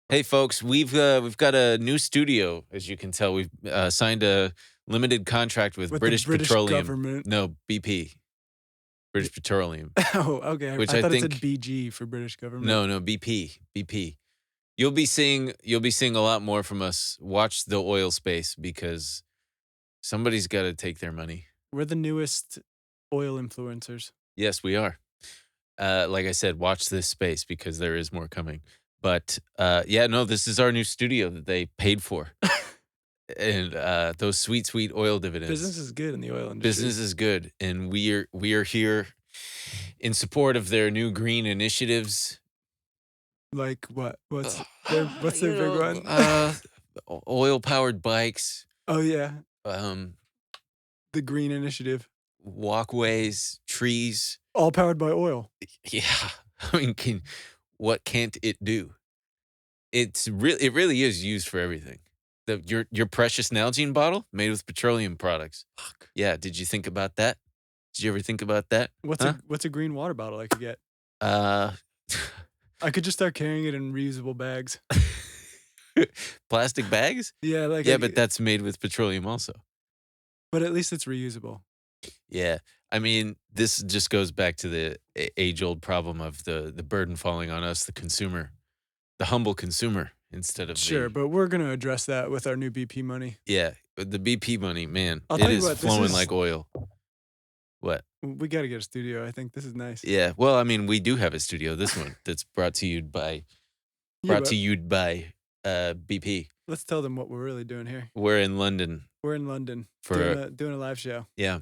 Hey, folks, we've got a new studio. As you can tell, we've signed a limited contract with With the British British Petroleum. government. No, BP, British Petroleum, Oh, okay. which I I thought it said think BG for British government. no, BP. You'll be seeing a lot more from us. Watch the oil space because somebody's got to take their money. We're the newest oil influencers. Yes, we are. Like I said, watch this space because there is more coming. But yeah, no, this is our new studio that they paid for. And those sweet oil dividends. Business is good in the oil industry. Business is good, and we are here in support of their new green initiatives. Like what? What's their big one? Oil powered bikes, Oh yeah, um, the green initiative, walkways, trees. all powered by oil. Yeah, I mean, what can't it do? It really is used for everything. Your precious Nalgene bottle made with petroleum products. Fuck. Yeah, did you think about that? Did you ever think about that? What's a green water bottle I could get? Uh, I could just start carrying it in reusable bags. plastic bags? Yeah, like Yeah, but that's made with petroleum also. but at least it's reusable. Yeah. I mean, this just goes back to the age-old problem of the burden falling on us, the consumer, the humble consumer, instead of Sure, the but we're gonna address that with our new BP money. yeah, the BP money, man, I'll it tell you is what, this flowing is- like oil. What? We got to get a studio. I think this is nice. Yeah. Well, I mean, we do have a studio. This one that's brought to you by BP. Let's tell them what we're really doing here. We're in London. We're in London For doing a live show. yeah,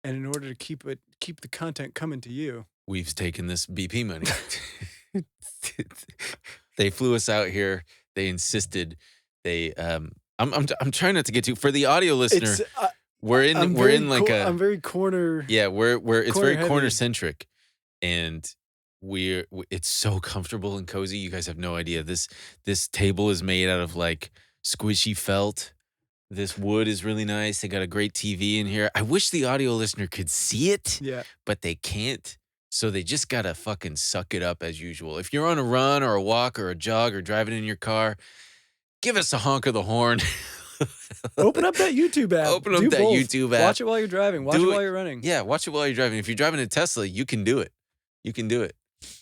And in order to keep the content coming to you, we've taken this BP money. They flew us out here. They insisted. They I'm trying not to get too for the audio listener. I'm very corner. Yeah, it's corner very heavy. corner centric, and it's so comfortable and cozy. You guys have no idea. This table is made out of like squishy felt. This wood is really nice. They got a great TV in here. I wish the audio listener could see it, Yeah. but they can't. So they just gotta fucking suck it up as usual. If you're on a run or a walk or a jog or driving in your car, give us a honk of the horn. Open up that YouTube app. Open up that YouTube app. Watch it while you're driving. Watch it while you're running. Yeah, watch it while you're driving. If you're driving a Tesla, you can do it. You can do it.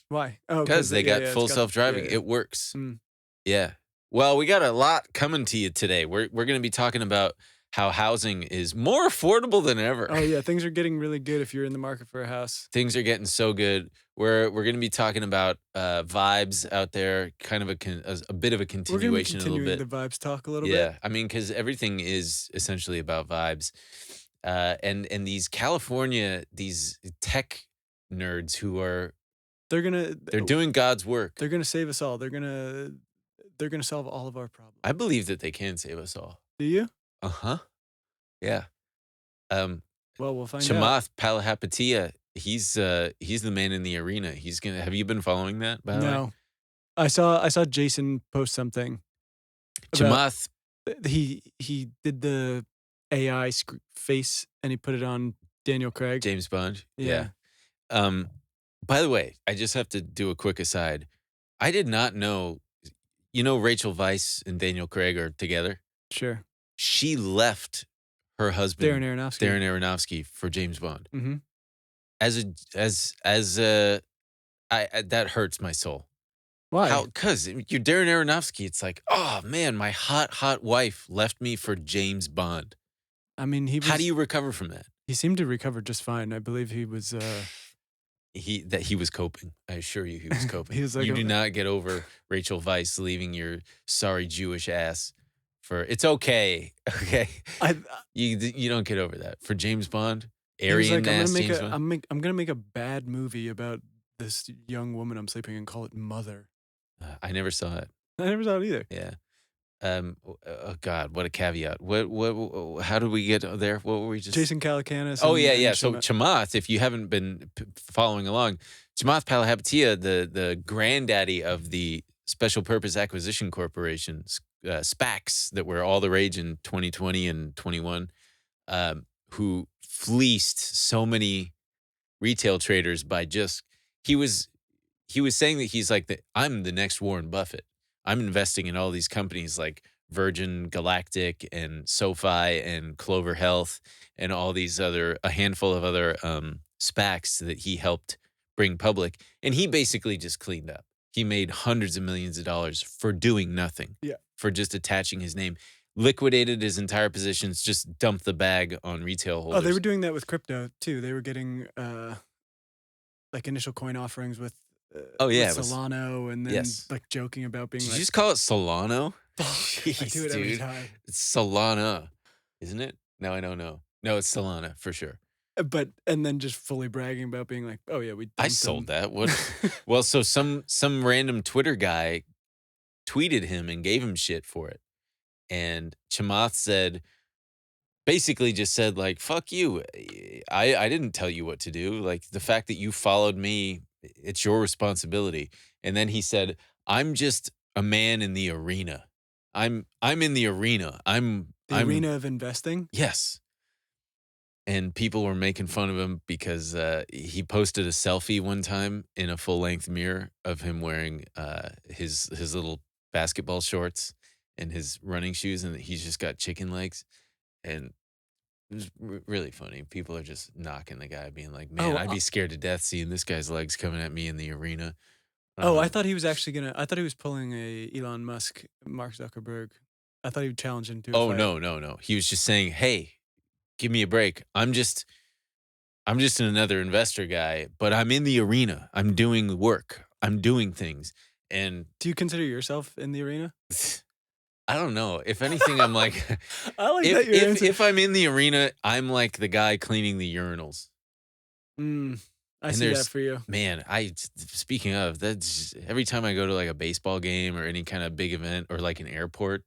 Why? Oh, because they got full self-driving. Yeah. It works. Mm. Yeah. Well, we got a lot coming to you today. We're going to be talking about how housing is more affordable than ever. Oh yeah, things are getting really good if you're in the market for a house. Things are getting so good. We're going to be talking about vibes out there, kind of a bit of a continuation, We're going to be continuing a little bit. the vibes talk a little bit. Yeah, I mean, because everything is essentially about vibes, and these California, these tech nerds who are they're doing God's work. They're gonna save us all. They're gonna solve all of our problems. I believe that they can save us all. Do you? Uh-huh. Yeah. Well, we'll find out. Chamath Palihapitiya, he's the man in the arena. He's gonna. Have you been following that? By the way? No, I saw Jason post something. Chamath, he did the AI face and he put it on Daniel Craig. James Bond. Yeah. By the way, I just have to do a quick aside. I did not know. You know, Rachel Weisz and Daniel Craig are together. Sure. She left her husband Darren Aronofsky for James Bond. Mm-hmm. That hurts my soul. Why? Because you're Darren Aronofsky. It's like, oh man, my hot wife left me for James Bond. I mean, how do you recover from that? He seemed to recover just fine. I believe he was. He was coping. I assure you, he was coping. He was like you do not get over Rachel Weisz leaving your sorry Jewish ass for. It's okay, okay. You don't get over that for James Bond. Aryan ass James Bond. I'm gonna make a bad movie about this young woman I'm sleeping and call it Mother. I never saw it. I never saw it either. Yeah. Oh God, what a caveat. What, how did we get there? What were we just? Jason Calacanis. Oh, yeah. So Chamath, if you haven't been following along, Chamath Palihapitiya, the granddaddy of the Special Purpose Acquisition Corporations, SPACs that were all the rage in 2020 and 21, who fleeced so many retail traders by just, he was saying that he's like, I'm the next Warren Buffett. I'm investing in all these companies like Virgin Galactic and SoFi and Clover Health and all these a handful of other SPACs that he helped bring public. And he basically just cleaned up. He made hundreds of millions of dollars for doing nothing, for just attaching his name, liquidated his entire positions, just dumped the bag on retail holders. Oh, they were doing that with crypto too. They were getting like initial coin offerings with Solano, and then like joking about being. Did you just call it Solano? Jeez, I do it every time. It's Solana, isn't it? No, I don't know. No, it's Solana for sure. But and then just fully bragging about being like, oh yeah, I sold that. What? Well, so some random Twitter guy tweeted him and gave him shit for it, and Chamath basically just said like, fuck you. I didn't tell you what to do. Like, the fact that you followed me, it's your responsibility. And then he said, I'm just a man in the arena. I'm in the arena. I'm arena of investing? Yes. And people were making fun of him because he posted a selfie one time in a full-length mirror of him wearing his little basketball shorts and his running shoes, and he's just got chicken legs. And it was really funny. People are just knocking the guy, being like, man, I'd be scared to death seeing this guy's legs coming at me in the arena. I thought he was actually I thought he was pulling a Elon Musk, Mark Zuckerberg. I thought he would challenge him to a fight. No. He was just saying, hey, give me a break. I'm just another investor guy, but I'm in the arena. I'm doing work. I'm doing things. And do you consider yourself in the arena? I don't know. If anything, I'm like, I like that your answer. If I'm in the arena, I'm like the guy cleaning the urinals. I see that for you. Man, speaking of, that's every time I go to like a baseball game or any kind of big event or like an airport,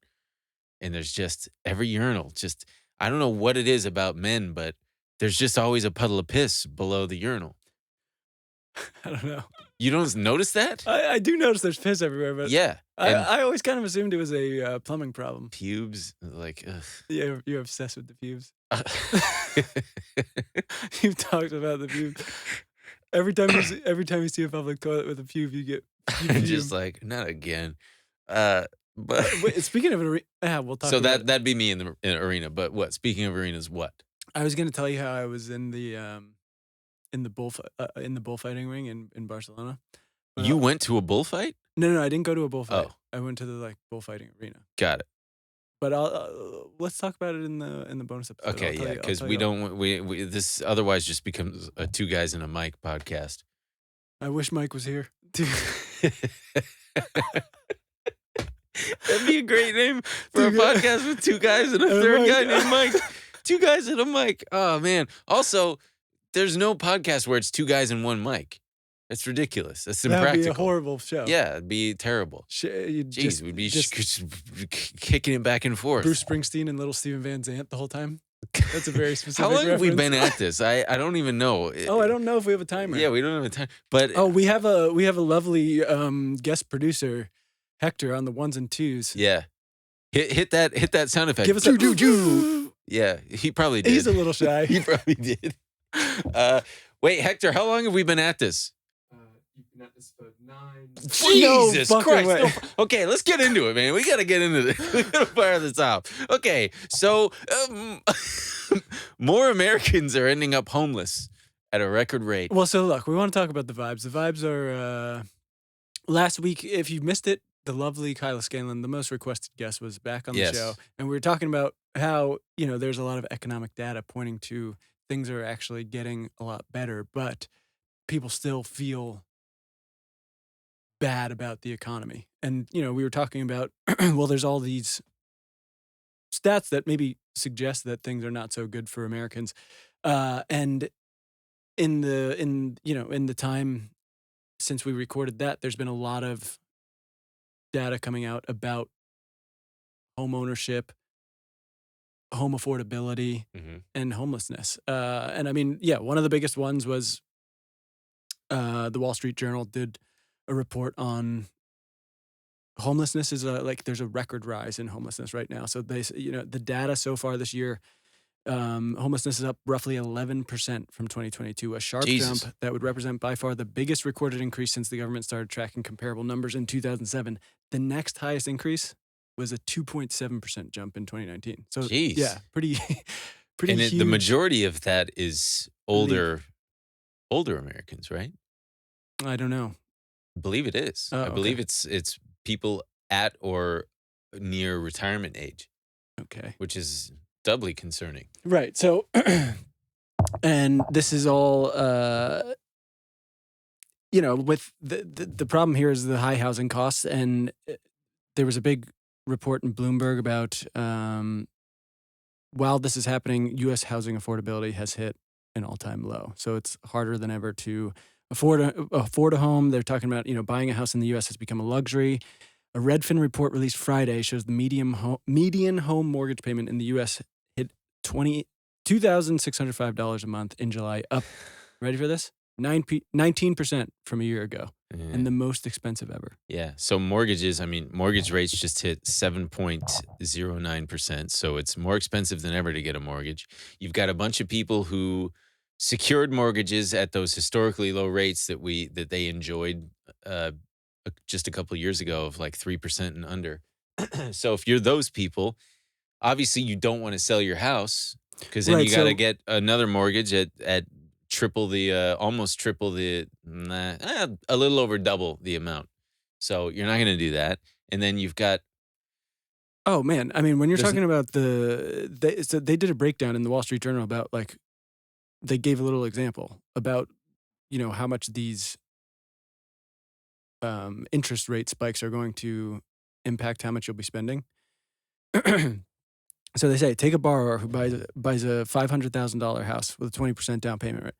and there's just every urinal, just, I don't know what it is about men, but there's just always a puddle of piss below the urinal. I don't know. You don't notice that? I do notice there's piss everywhere, but yeah. I always kind of assumed it was a plumbing problem. Pubes, like, ugh. Yeah, you're obsessed with the pubes. You've talked about the pubes. Every time you see a public toilet with a pube, you get just like, not again. But wait, speaking of an arena, we'll talk. So that'd be me in the arena. But what? Speaking of arenas, what? I was gonna tell you how I was in the bullfighting ring in Barcelona. You went to a bullfight? No, I didn't go to a bullfight. Oh. I went to the bullfighting arena. Got it. But let's talk about it in the bonus episode. Okay, yeah, because we don't we this otherwise just becomes a two guys and a mic podcast. I wish Mike was here. That'd be a great name for a podcast with two guys and a third guy named Mike. Two guys and a mic. Oh man. Also, there's no podcast where it's two guys and one mic. It's ridiculous. That's impractical. That'd be a horrible show. Yeah, it'd be terrible. Jeez, we'd be just kicking it back and forth. Bruce Springsteen and little Steven Van Zandt the whole time. That's a very specific How long reference. have we been at this? I don't even know. I don't know if we have a timer. Yeah, we don't have a time. But we have a lovely guest producer, Hector, on the ones and twos. Yeah. Hit that sound effect. Give us a Yeah, he probably did. He's a little shy. He probably did. Wait, Hector, how long have we been at this? You've been at this for 9. Jesus Christ. No, okay, let's get into it, man. We got to get into this. We got to fire this off. Okay, so more Americans are ending up homeless at a record rate. Well, so look, we want to talk about the vibes. The vibes are, last week, if you missed it, the lovely Kyla Scanlon, the most requested guest, was back on the show. And we were talking about how, there's a lot of economic data pointing to things are actually getting a lot better, but people still feel bad about the economy. And, we were talking about, well, there's all these stats that maybe suggest that things are not so good for Americans. And in the time since we recorded that, there's been a lot of data coming out about home ownership, home affordability, and homelessness. And I mean, one of the biggest ones was the Wall Street Journal did a report on homelessness. There's a record rise in homelessness right now. So they, the data so far this year Homelessness is up roughly 11% from 2022, a sharp Jesus. jump that would represent by far the biggest recorded increase since the government started tracking comparable numbers in 2007. The next highest increase was a 2.7% jump in 2019. So yeah, Jeez. pretty pretty And the huge majority of that is leap. older Americans, right? I don't know. I believe it is. Oh, I okay. believe it's people at or near retirement age, Okay. which is doubly concerning. Right. So and this is all with the problem here is the high housing costs, and there was a big report in Bloomberg about while this is happening, U.S. housing affordability has hit an all-time low. So it's harder than ever to afford a home. They're talking about buying a house in the U.S. has become a luxury. A Redfin report released Friday shows the median home mortgage payment in the U.S. hit $2,605 a month in July, up. Ready for this? 19% from a year ago, and the most expensive ever. Yeah. So mortgages, I mean, mortgage rates just hit 7.09%. So it's more expensive than ever to get a mortgage. You've got a bunch of people who secured mortgages at those historically low rates that they enjoyed just a couple of years ago of like 3% and under. So if you're those people, obviously you don't want to sell your house because then Right, you got to so- get another mortgage at triple the almost triple the a little over double the amount. So you're not going to do that. And then you've got Oh man, I mean, when you're There's talking about so they did a breakdown in the Wall Street Journal about they gave a little example about how much these interest rate spikes are going to impact how much you'll be spending. So they say take a borrower who buys a $500,000 house with a 20% down payment rate.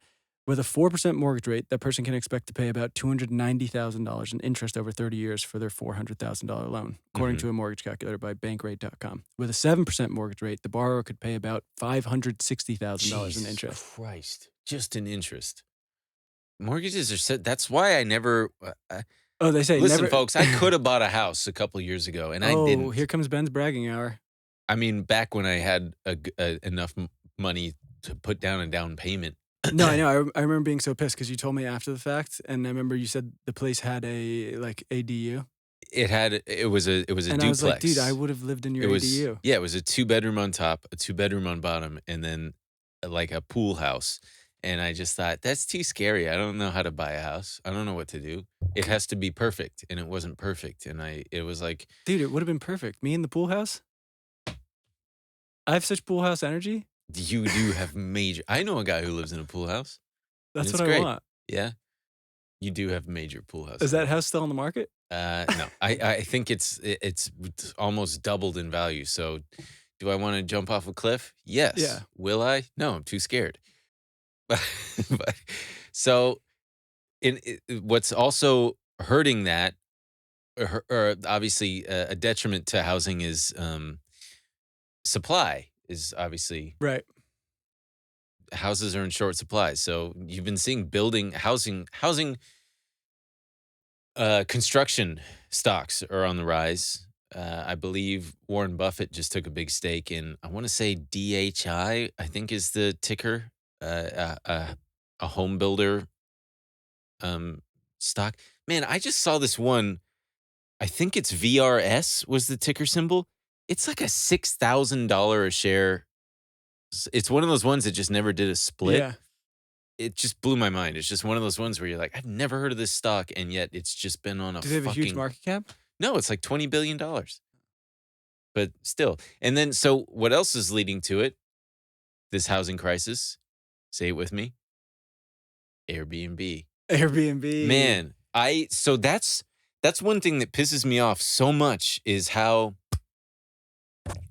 With a 4% mortgage rate, that person can expect to pay about $290,000 in interest over 30 years for their $400,000 loan, according to a mortgage calculator by Bankrate.com. With a 7% mortgage rate, the borrower could pay about $560,000 in interest. Christ, just in interest. Mortgages are set. That's why I never. Oh, they say Listen, never. folks, I could have bought a house a couple years ago, and I didn't. Oh, here comes Ben's bragging hour. I mean, back when I had enough money to put down a down payment. No, I know. I remember being so pissed because you told me after the fact, and I remember you said the place had a ADU. It was a And duplex. I was like, dude, I would have lived in your ADU. Yeah, it was a 2-bedroom on top, a 2-bedroom on bottom, and then like a pool house. And I just thought, that's too scary. I don't know how to buy a house. I don't know what to do. It has to be perfect, and it wasn't perfect. And it was like, dude, it would have been perfect. Me in the pool house. I have such pool house energy. you do have major. I know a guy who lives in a pool house. That's what great. I want. Yeah, you do have major pool house. Is that house still on the market? No, I think it's almost doubled in value. So, do I want to jump off a cliff? Yes. Yeah. Will I? No, I'm too scared. But so, what's also hurting that, or obviously a detriment to housing is supply. Is obviously Right. houses are in short supply. So you've been seeing housing construction stocks are on the rise. I believe Warren Buffett just took a big stake in, I want to say DHI, I think is the ticker, a home builder stock. Man, I just saw this one. I think it's VRS was the ticker symbol. It's like a $6,000 a share. It's one of those ones that just never did a split. Yeah. It just blew my mind. It's just one of those ones where you're like, I've never heard of this stock, and yet it's just been on a Do they have a huge market cap? No, it's like $20 billion. But still. And then, so what else is leading to it? This housing crisis. Say it with me. Airbnb. Airbnb. Man, so that's one thing that pisses me off so much is how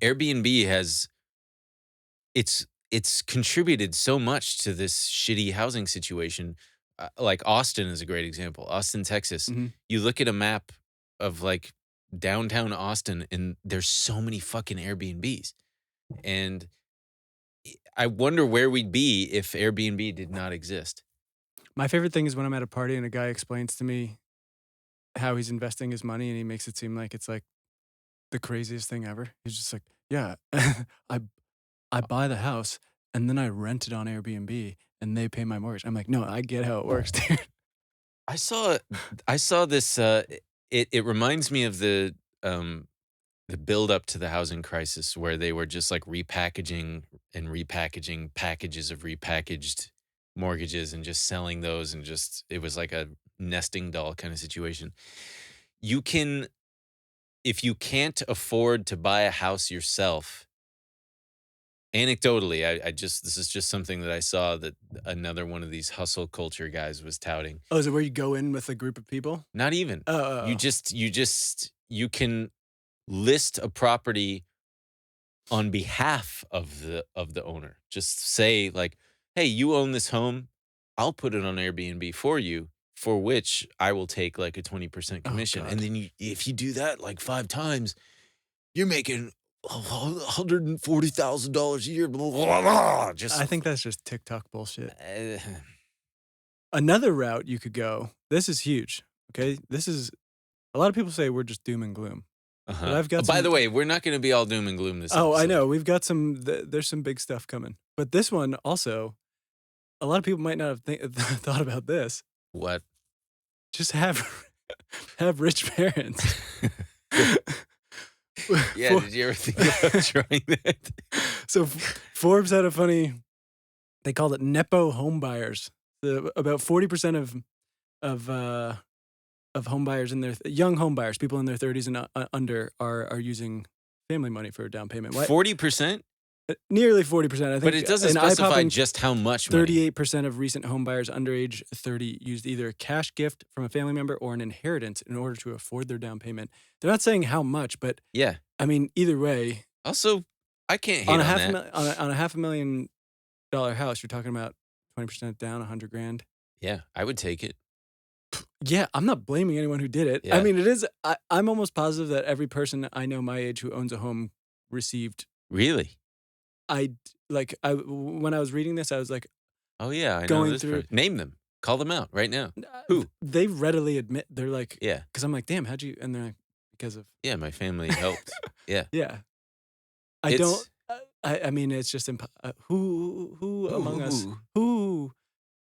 Airbnb it's contributed so much to this shitty housing situation. Like Austin is a great example. Austin, Texas. Mhm. You look at a map of like downtown Austin, and there's so many fucking Airbnbs. And I wonder where we'd be if Airbnb did not exist. My favorite thing is when I'm at a party and a guy explains to me how he's investing his money, and he makes it seem like it's like the craziest thing ever. He's just like, yeah, I buy the house and then I rent it on Airbnb and they pay my mortgage. I'm like, no, I get how it works, dude. I saw this. It reminds me of the build up to the housing crisis, where they were just like repackaging and repackaging packages of repackaged mortgages and just selling those, and just it was like a nesting doll kind of situation. You can, if you can't afford to buy a house yourself, anecdotally, this is just something that I saw that another one of these hustle culture guys was touting. Oh, is it where you go in with a group of people? Not even. Oh. You can list a property on behalf of the owner. Just say like, "Hey, you own this home. I'll put it on Airbnb for you, for which I will take like a 20% commission." And God. then if you do that like 5 times, you're making $140,000 a year. Blah, blah, blah. Just I think that's just TikTok bullshit. uh, Another route you could go, this is huge, okay? This is, a lot of people say we're just doom and gloom. But I've got By some- the way, we're not going to be all doom and gloom this Oh, I episode. know. We've got there's some big stuff coming. But this one also, a lot of people might not have thought about this. What? Just have rich parents. Yeah, did you ever think about trying that? So Forbes had a funny, they called it Nepo Homebuyers. About 40% of homebuyers in their young homebuyers, people in their 30s and under, are using family money for a down payment. 40%? Nearly 40%. I think. But it doesn't an specify eye-popping just how much money. 38% of recent homebuyers under age 30 used either a cash gift from a family member or an inheritance in order to afford their down payment. They're not saying how much, but Yeah. I mean, either way, Also, I can't hate on on a that. on a $500,000 house, you're talking about 20% down, $100,000. Yeah, I would take it. Yeah, I'm not blaming anyone who did it. Yeah. I mean, it is. I'm almost positive that every person I know my age who owns a home received. Really? When I was reading this, I was like, Oh, yeah, I know Going this through- person. Name them. Call them out right now. Who? They readily admit, they're like, Yeah. because I'm like, damn, how'd you? And they're like, because of. Yeah, my family helped. Yeah. Yeah. I It's- don't. I mean, it's just who among us Ooh.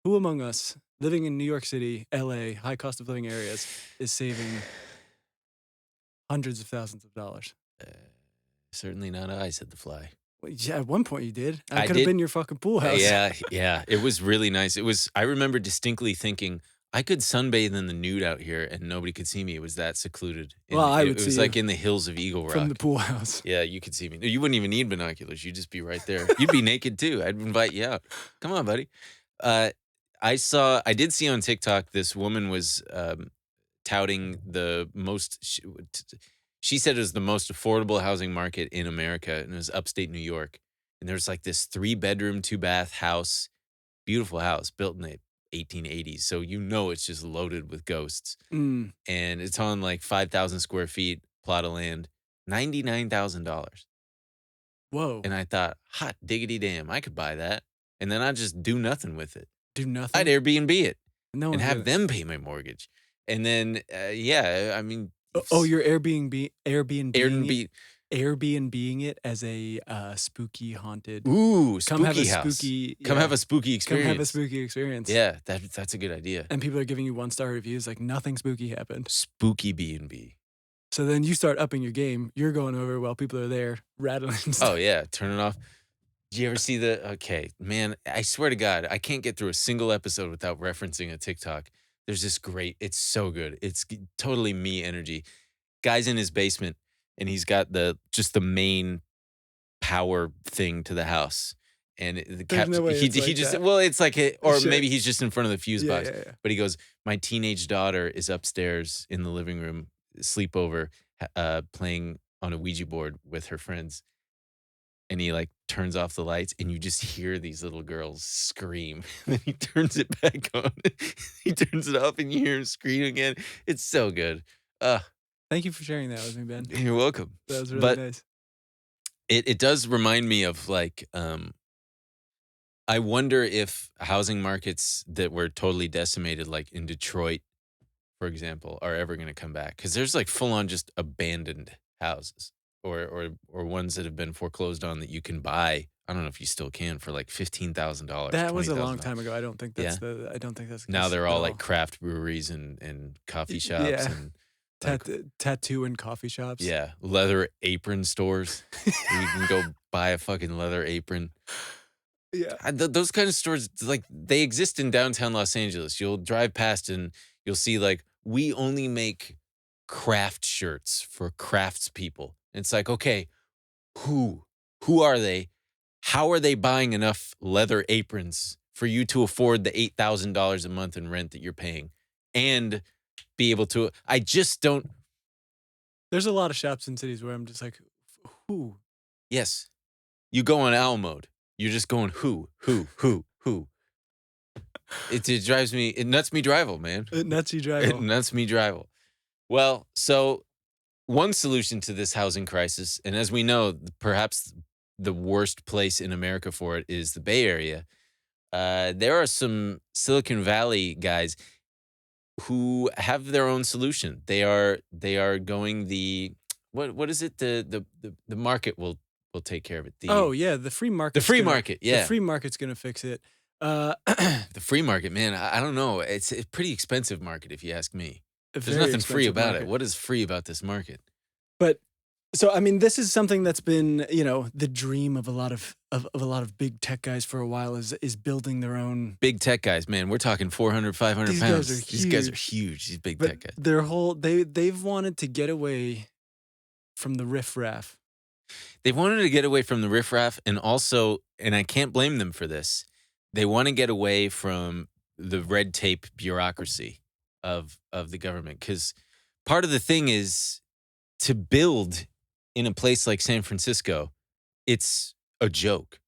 who among us living in New York City, LA, high cost of living areas is saving hundreds of thousands of dollars? Certainly not I, said the fly. Well, yeah, at one point you did. I I could did. have been your fucking pool house. Yeah. It was really nice. I remember distinctly thinking, I could sunbathe in the nude out here and nobody could see me. It was that secluded. And Well, I it would was see like you in the hills of Eagle Rock. from the pool house. Yeah, you could see me. You wouldn't even need binoculars. You'd just be right there. You'd be naked too. I'd invite you out. Come on, buddy. I did see on TikTok, this woman was touting the most, she said it was the most affordable housing market in America, and it was upstate New York. And there's like this 3-bedroom, 2-bath house, beautiful house built in the 1880s. So it's just loaded with ghosts. Mm. And it's on like 5,000 square feet, plot of land, $99,000. Whoa. And I thought, hot diggity damn, I could buy that. And then I'd just do nothing with it. Do nothing. I'd Airbnb it No and one's have gonna- them pay my mortgage. And then, I mean. Oh, you're Airbnb it as a spooky haunted. Ooh, Come have spooky a house. spooky. Come have a spooky Come experience. have a spooky experience. Yeah, that's a good idea. And people are giving you 1-star reviews like nothing spooky happened. Spooky B&B. So then you start upping your game. You're going over while people are there rattling stuff. Oh, yeah, turn it off. Did you ever see okay, man, I swear to God, I can't get through a single episode without referencing a TikTok. There's this it's so good. It's totally me energy. Guy's in his basement and he's got just the main power thing to the house. And the There's no way he it's like just, that. well, it's like, or Shit. maybe he's just in front of the fuse box. Yeah. But he goes, my teenage daughter is upstairs in the living room, sleepover, playing on a Ouija board with her friends. And he like turns off the lights and you just hear these little girls scream. And then he turns it back on. He turns it off and you hear him scream again. It's so good. Thank you for sharing that with me, Ben. You're welcome. That was really But nice. it does remind me of like, I wonder if housing markets that were totally decimated, like in Detroit, for example, are ever going to come back. Because there's like full on just abandoned houses. or ones that have been foreclosed on that you can buy. I don't know if you still can for like $15,000. That was a long $20,000. time ago. I don't think that's Yeah. the Now case they're at all all. like craft breweries and coffee shops Yeah. and like, Tattoo and coffee shops. yeah, leather apron stores where you can go buy a fucking leather apron. Yeah. Those kind of stores, like, they exist in downtown Los Angeles. You'll drive past and you'll see like, we only make craft shirts for craftspeople. It's like, okay, who are they? How are they buying enough leather aprons for you to afford the $8,000 a month in rent that you're paying and be able to? I just don't. There's a lot of shops in cities where I'm just like, who? Yes, you go on owl mode. You're just going who. It drives me. It nuts me drivel, man. It nuts you drive. It nuts me drivel. Well, so one solution to this housing crisis, and as we know, perhaps the worst place in America for it is the Bay Area. There are some Silicon Valley guys who have their own solution. They are going the what is it? The market will take care of it. The free market. The free market, yeah. The free market's gonna fix it. The free market, man. I don't know. It's a pretty expensive market, if you ask me. There's nothing free about it. What is free about this market? But so I mean, this is something that's been, the dream of a lot of big tech guys for a while is building their own. Big tech guys, man. We're talking 400, 500 pounds. These guys are huge. These big tech guys. Their whole they've wanted to get away from the riffraff. They wanted to get away from the riffraff, and also, and I can't blame them for this, they want to get away from the red tape bureaucracy of the government. Because part of the thing is to build in a place like San Francisco, it's a joke.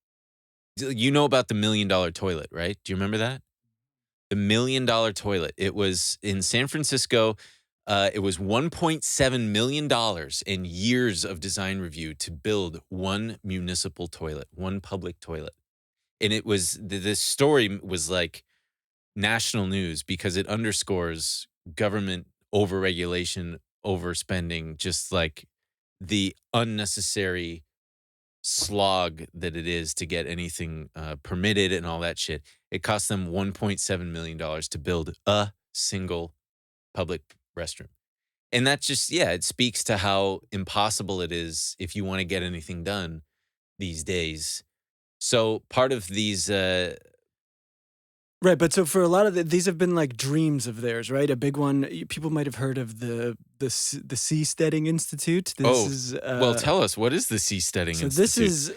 You know about the $1 million toilet, right? Do you remember that? The $1 million toilet. It was in San Francisco. It was $1.7 million in years of design review to build one municipal toilet, one public toilet. And it was, this story was like national news because it underscores government overregulation, overspending, just like the unnecessary slog that it is to get anything permitted and all that shit. It cost them $1.7 million to build a single public restroom. And that just, it speaks to how impossible it is if you want to get anything done these days. So part of these... Right, but so for a lot of these have been like dreams of theirs, right? A big one, people might have heard of the Seasteading Institute. Well, tell us, what is the Seasteading Institute?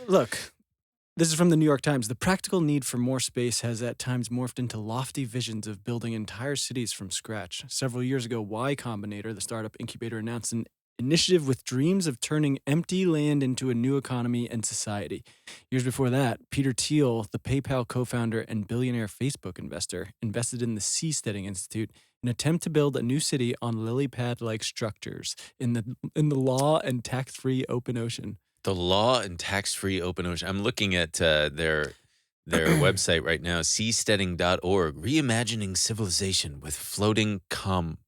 This is from the New York Times. The practical need for more space has at times morphed into lofty visions of building entire cities from scratch. Several years ago, Y Combinator, the startup incubator, announced an initiative with dreams of turning empty land into a new economy and society. Years before that, Peter Thiel, the PayPal co-founder and billionaire Facebook investor, invested in the Seasteading Institute, an attempt to build a new city on lily pad-like structures in the law and tax-free open ocean. The law and tax-free open ocean. I'm looking at their website right now, seasteading.org, reimagining civilization with floating cum.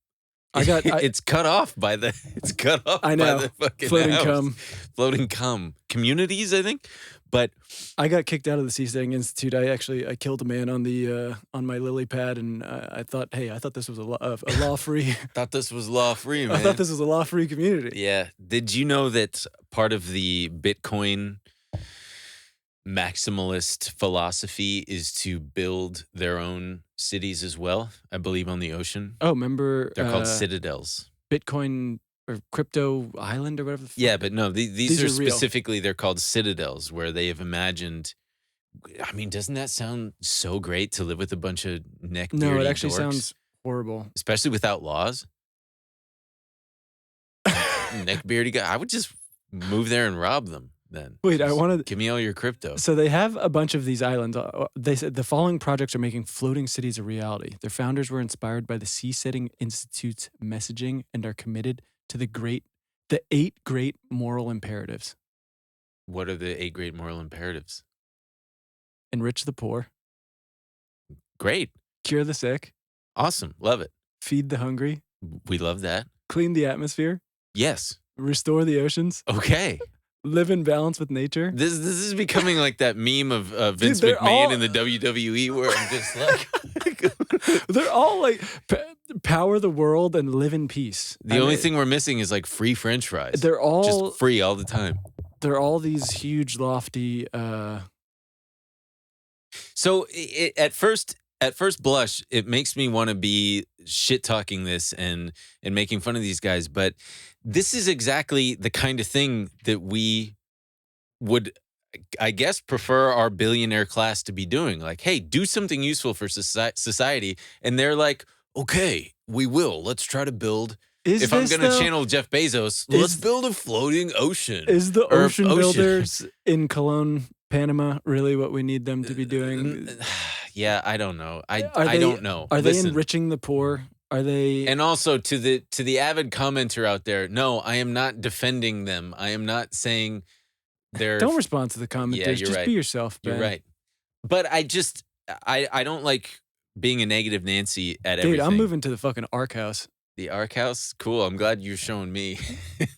It's cut off by the fucking floating house. cum. Floating cum. Communities, I think. But I got kicked out of the Seasteading Institute. I killed a man on my lily pad, and I thought this was a law-free. Thought this was law-free, man. I thought this was a law-free community. Yeah. Did you know that part of the Bitcoin maximalist philosophy is to build their own cities as well? I believe on the ocean. Oh, remember? They're called citadels. Bitcoin or crypto island or whatever. Yeah, but no, these are specifically, real. They're called citadels, where they have imagined. I mean, doesn't that sound so great to live with a bunch of neckbeardy No, it actually dorks? sounds horrible. Especially without laws. Neckbeardy guy. I would just move there and rob them then. Wait, I wanted... Give me all your crypto. So they have a bunch of these islands. They said the following projects are making floating cities a reality. Their founders were inspired by the Seasteading Institute's messaging and are committed to the 8 great moral imperatives. What are the 8 great moral imperatives? Enrich the poor. Great. Cure the sick. Awesome. Love it. Feed the hungry. We love that. Clean the atmosphere. Yes. restore the oceans, Okay. live in balance with nature. This is becoming like that meme of Vince Dude, McMahon in the WWE where I'm just like... They're all like power the world and live in peace. The only thing we're missing is like free French fries. They're all just free all the time. They're all these huge, lofty. So at first blush, it makes me want to be shit talking this and making fun of these guys, but this is exactly the kind of thing that we would, I guess, prefer our billionaire class to be doing. Like, hey, do something useful for society, and they're like, okay, we will. Let's try to build. If I'm going to channel Jeff Bezos, let's build a floating ocean. Is the ocean builders in Cologne, Panama, really what we need them to be doing? Yeah, I don't know. I don't know. Are they enriching the poor? Are they? And also to the avid commenter out there, no, I am not defending them. I am not saying they're. Don't respond to the commenters. Yeah, you're just right. Be yourself, Ben. You're right. But I don't like being a negative Nancy at everything. Dude, I'm moving to the fucking Ark House. The Ark House? Cool. I'm glad you're showing me.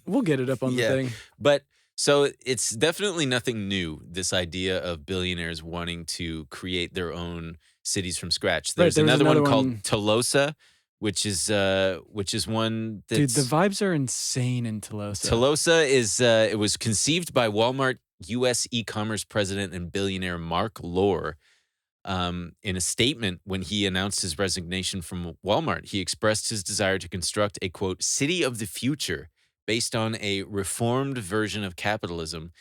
We'll get it up on the thing. But so it's definitely nothing new, this idea of billionaires wanting to create their own cities from scratch. There's another one called Tolosa, which is one that's... Dude, the vibes are insane in Tolosa. Tolosa is it was conceived by Walmart U.S. e-commerce president and billionaire Mark Lohr. In a statement when he announced his resignation from Walmart, he expressed his desire to construct a, quote, city of the future based on a reformed version of capitalism.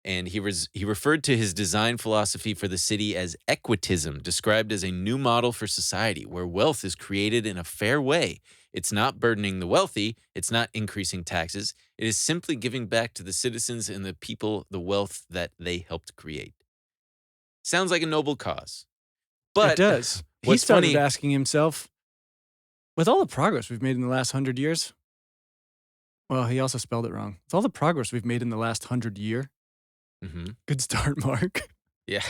And he referred to his design philosophy for the city as Equitism, described as a new model for society where wealth is created in a fair way. It's not burdening the wealthy. It's not increasing taxes. It is simply giving back to the citizens and the people the wealth that they helped create. Sounds like a noble cause. But it does. He started asking himself, with all the progress we've made in the last 100 years, well, he also spelled it wrong. With all the progress we've made in the last 100 year, good start, Mark. Yeah.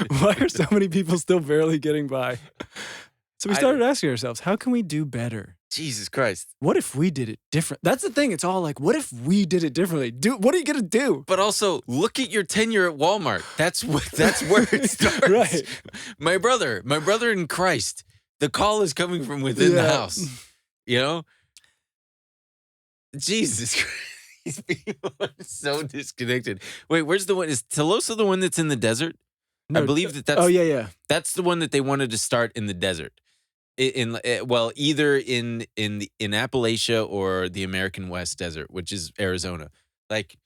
Why are so many people still barely getting by? So we started asking ourselves, how can we do better? Jesus Christ. What if we did it different? That's the thing. It's all like, what if we did it differently? What are you going to do? But also, look at your tenure at Walmart. That's where it starts. Right. My brother in Christ, the call is coming from within the house. You know? Jesus Christ. These people are so disconnected. Wait, where's the one? Is Tolosa the one that's in the desert? No, I believe that's... Oh, yeah. That's the one that they wanted to start in the desert. Either in Appalachia or the American West Desert, which is Arizona. Like,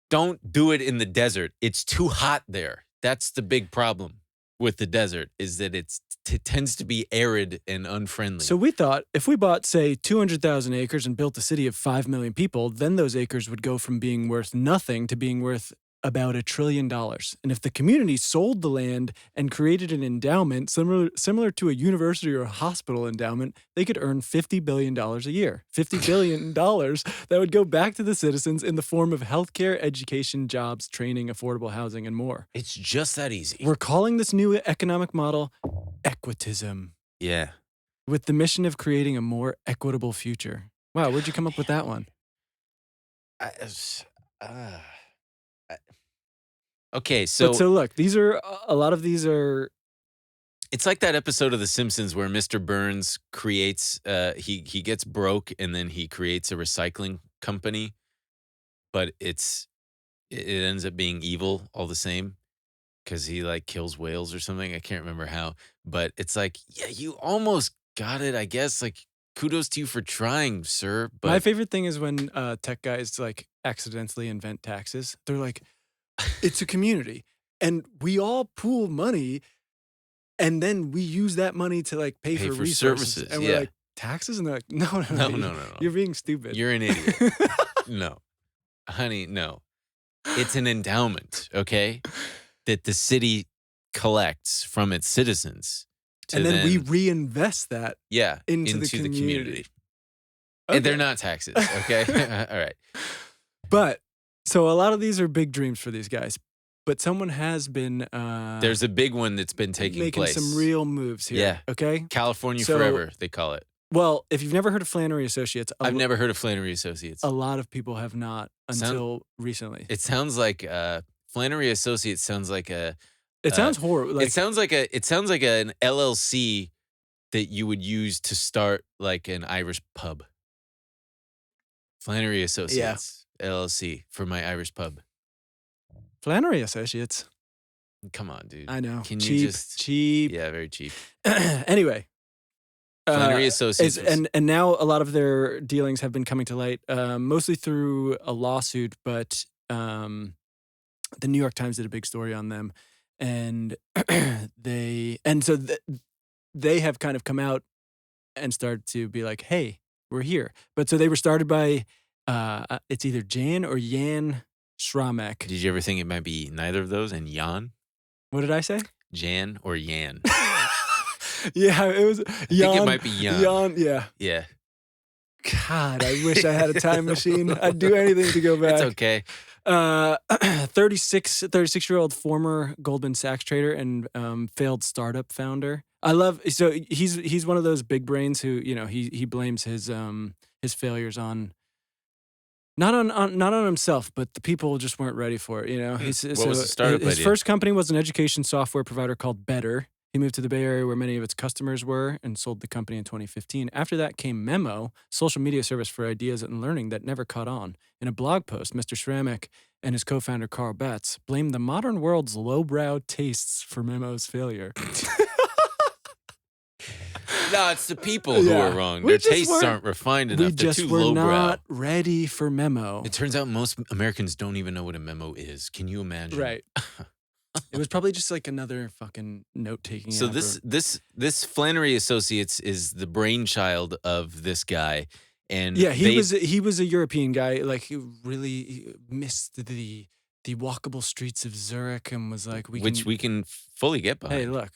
don't do it in the desert. It's too hot there. That's the big problem with the desert, is that it tends to be arid and unfriendly. So we thought if we bought, say, 200,000 acres and built a city of 5 million people, then those acres would go from being worth nothing to being worth about $1 trillion. And if the community sold the land and created an endowment similar to a university or a hospital endowment, they could earn $50 billion a year. $50 billion that would go back to the citizens in the form of healthcare, education, jobs, training, affordable housing, and more. It's just that easy. We're calling this new economic model Equitism. Yeah. With the mission of creating a more equitable future. Wow, where'd you come up with that one? Okay, so look, a lot of these are. It's like that episode of The Simpsons where Mr. Burns creates, he gets broke and then he creates a recycling company, but it ends up being evil all the same because he like kills whales or something. I can't remember how, but it's like, yeah, you almost got it, I guess. Like, kudos to you for trying, sir. But my favorite thing is when tech guys like accidentally invent taxes. They're like, it's a community and we all pool money and then we use that money to like pay for resources. Services. And we're like, taxes? And they're like, no. You're being stupid. You're an idiot. No. Honey, no. It's an endowment, okay? That the city collects from its citizens. And then we reinvest that into the community. Okay. And they're not taxes, okay? All right. But so a lot of these are big dreams for these guys, but someone has been there's a big one that's been taking place. Making some real moves here. Yeah. Okay? California forever, they call it. Well, if you've never heard of Flannery Associates, I've never heard of Flannery Associates. a lot of people have not until recently. It sounds like Flannery Associates sounds like a. It sounds horrible. it sounds like an LLC that you would use to start like an Irish pub. Flannery Associates LLC for my Irish pub. Flannery Associates. Come on, dude. I know. Can cheap, you just cheap. Yeah, very cheap. Anyway. Flannery Associates. And now a lot of their dealings have been coming to light, mostly through a lawsuit, but the New York Times did a big story on them, and they have kind of come out and started to be like, hey, we're here. But so they were started by it's either Jan or Jan Schramek. Did you ever think it might be neither of those? And Jan? What did I say? Jan or Yan? Yeah, it was. I think it might be Jan. Jan, yeah. Yeah. God, I wish I had a time machine. I'd do anything to go back. It's okay. 36-year-old former Goldman Sachs trader and failed startup founder. So he's one of those big brains who, he blames his failures on not on himself, but the people just weren't ready for it, What was the startup his idea? first company was an education software provider called Better. He moved to the Bay Area where many of its customers were and sold the company in 2015. After that came Memo, social media service for ideas and learning that never caught on. In a blog post, Mr. Schramek and his co-founder Carl Betts blamed the modern world's lowbrow tastes for Memo's failure. No, it's the people who are wrong. Their tastes aren't refined enough. They're too were lowbrow. not ready for Memo. It turns out most Americans don't even know what a memo is. Can you imagine? Right. It was probably just like another fucking note-taking So app this Flannery Associates is the brainchild of this guy, and he was a European guy. Like he really missed the walkable streets of Zurich and was like, we can fully get behind. Hey, look,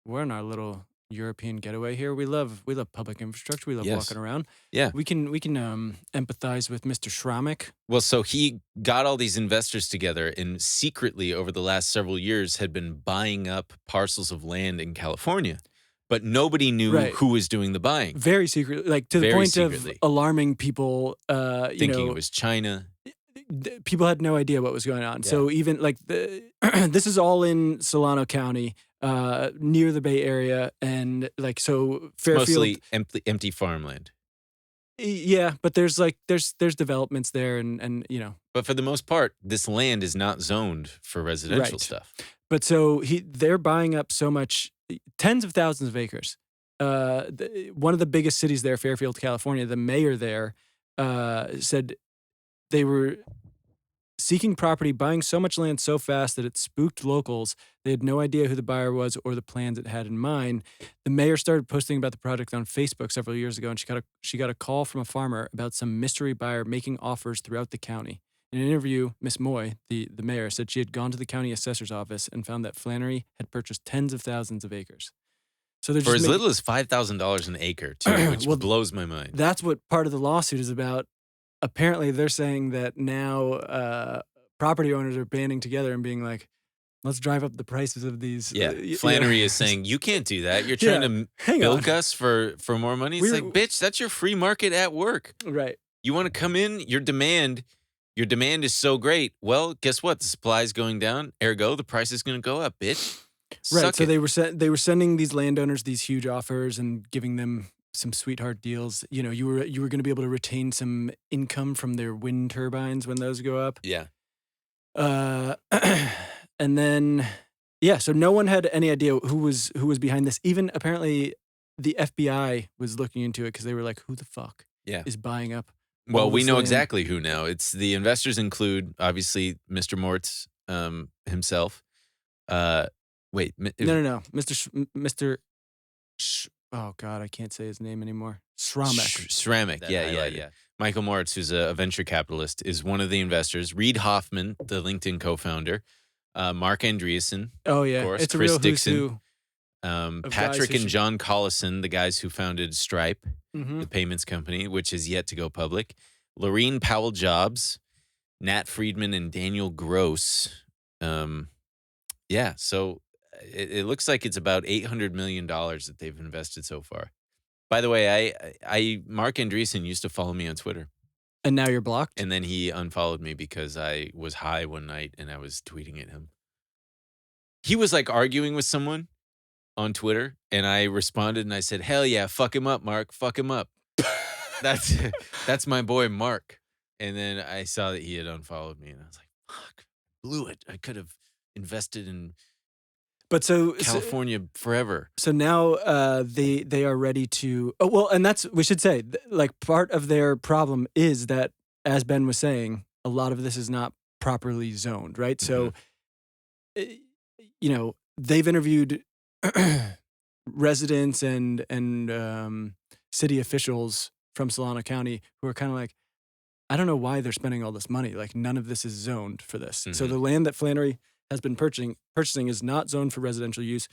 we're in our little European getaway here. We love public infrastructure. We love walking around. Yeah, we can empathize with Mr. Schramek. Well, so he got all these investors together and secretly over the last several years had been buying up parcels of land in California, but nobody knew who was doing the buying. Very secretly, like to the point of alarming people. Thinking it was China. People had no idea what was going on. Yeah. So even like this is all in Solano County. Near the Bay Area, and like so Fairfield, it's mostly empty farmland. Yeah, but there's developments there, and But for the most part, this land is not zoned for residential stuff. But so they're buying up so much, tens of thousands of acres. One of the biggest cities there, Fairfield, California, the mayor there said they were seeking property, buying so much land so fast that it spooked locals. They had no idea who the buyer was or the plans it had in mind. The mayor started posting about the project on Facebook several years ago, and she got a call from a farmer about some mystery buyer making offers throughout the county. In an interview, Miss Moy, the mayor, said she had gone to the county assessor's office and found that Flannery had purchased tens of thousands of acres. So they're for as little as $5,000 an acre, too, which blows my mind. That's what part of the lawsuit is about. Apparently, they're saying that now property owners are banding together and being like, let's drive up the prices of these. Yeah, Flannery is saying, you can't do that. You're trying to bilk us for more money. It's like, bitch, that's your free market at work. Right. You want to come in, your demand is so great. Well, guess what? The supply is going down. Ergo, the price is going to go up, bitch. Right. So they were sending these landowners these huge offers and giving them some sweetheart deals. You were going to be able to retain some income from their wind turbines when those go up. Yeah. And then so no one had any idea who was behind this. Even apparently the FBI was looking into it because they were like, who the fuck is buying up? Well, we know exactly who now. It's the investors include obviously Mr. Mortz himself. Wait, no. Mr. Oh God, I can't say his name anymore. Schramek. Yeah. Michael Moritz, who's a venture capitalist, is one of the investors. Reid Hoffman, the LinkedIn co-founder. Mark Andreessen. Oh yeah, of course. it's Chris a real Dixon. Who's Patrick and John Collison, the guys who founded Stripe, the payments company, which is yet to go public. Laureen Powell Jobs, Nat Friedman, and Daniel Gross. So it looks like it's about $800 million that they've invested so far. By the way, Mark Andreessen used to follow me on Twitter, And now you're blocked? and then he unfollowed me because I was high one night and I was tweeting at him. He was like arguing with someone on Twitter, and I responded and I said, "Hell yeah, fuck him up, Mark, fuck him up." That's my boy Mark. And then I saw that he had unfollowed me, and I was like, "Fuck, blew it. I could have invested in But so California forever." So now they are ready to. Oh well, and that's we should say like part of their problem is that, as Ben was saying, a lot of this is not properly zoned, right? So, you know, they've interviewed residents and city officials from Solano County who are kind of like, I don't know why they're spending all this money. Like none of this is zoned for this. So Mhm. the land that Flannery has been purchasing is not zoned for residential use.